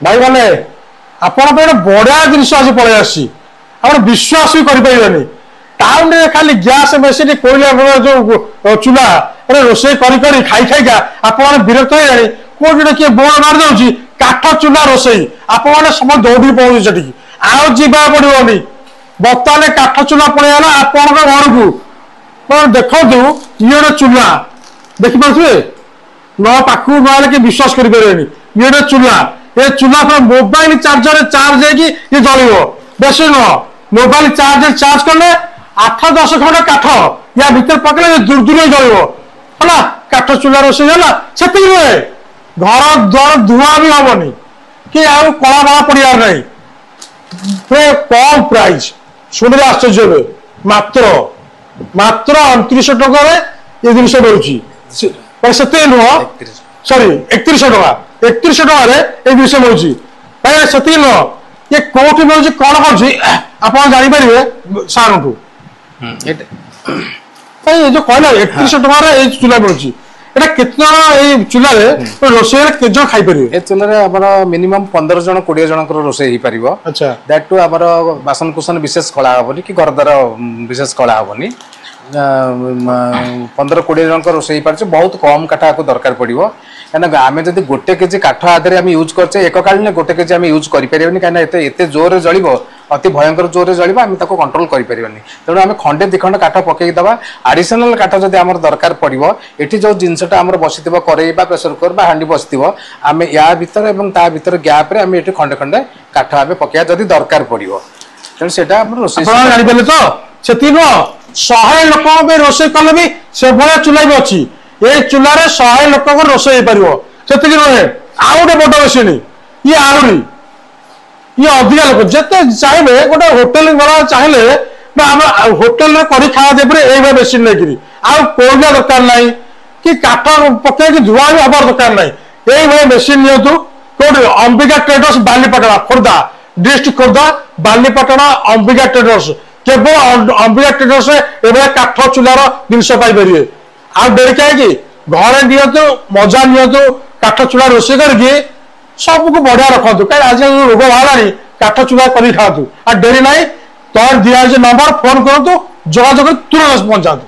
भाई मैंने आपण बढ़िया जिन आज पलि आसी आप विश्वास भी करें टाउन में खाली गैस मेसीन कोईला जो चूल्हा रोषे खाई खाईका आप विरक्त हो कौटे किए बोर्ड मार दे काठ चूल्हा रोषे आप समस्त दौड़ी पहुंचे से आउ जा पड़ोनी बर्तमान काठ चूल्हा पड़ेगा आपण घर को देखु ये गोटे चूल्हा देखिपे न पाख ना कि विश्वास करें ये गोटे चूल्हा ये चूल्हा मोबाइल चार्जर चार्ज ये जल बेस नुह मोबाइल चार्ज कले 8-10 खंड काठ या भीतर पकड़े दूर दूर जल काठ चूल्हा रोषे से घर द्वार धुआं भी हेनी कि आउ कला बड़ा पड़ार नहीं कम प्राइस शुणी आश्चर्य मात्र मात्र 2900 टकर ये जिन मिलूँ नुह सॉरी 3100 टका 3100 टकर ये जिन मिलूँ से नुह ये कौट मिलूँ कौन कर जापर सार ये जो कहला 3100 टकर चूल्हा मिलूँ केते चूल्हा रोषे केते जन खाई परिबे ए चूल्हा मिनिमम 15 जन 20 जन रोषे हो पार अच्छा दैट टू आमर बासन कुसन विशेष कला हेनी कि घर द्वार विशेष कला हेनी 15-20 जन रोषे पारे बहुत कम काठ को दरकार पड़ो क्या आम जब गोटे केजी काठ आधार आम यूज करचे एक कालीन गोटे केजी आम यूज करें कहीं जोर जल अति भयंकर जोर जल आम कंट्रोल करें तेणु आम खंडे दि खंड काठ पकई दबा आडिशनाल काठ जब आम दरकार पड़ो ये जो जिनसा आम बस कड़े प्रेसर कुकर हाँ बस आम या भर ता भर गैप्रे आम ये खंडे खंडे काठ आम पकड़ा जदि दरकार पड़ो तेणु से जापर तो से 100 लोक रोषे कले भी से भाया चूल्हा भी अच्छी ये चूल्हार 100 लोक रोषे हो पार से नुहे आउ गोटे बड़ मेसीन ये आहरी ये अधिका लोक जिते चाहिए गोटे होटेल वाला चाहिए होटेल कर खाया मेसीन नहीं आउ कोयला दरकार ना कि काठ पकड़ धुआं भी हबार दरकार ना ये मेसीन नियंतु कौट Ambika traders Balipatna Khordha district Khordha Balipatna Ambika traders केवल अंबिका ट्रेडर्स ये काठ चूल्हार जिनस पाइपर आ डेरी कहीं घरे नियंतु मजा नियंतु काठ चूल्हा रोषे करके सबको बढ़िया रखु कहीं आज रोग बाहर काठ चूल्हा कर खातु आ डेरी ना तोर दिया नंबर फोन करूँ जोगाजोग तुरंत पहुंचातु।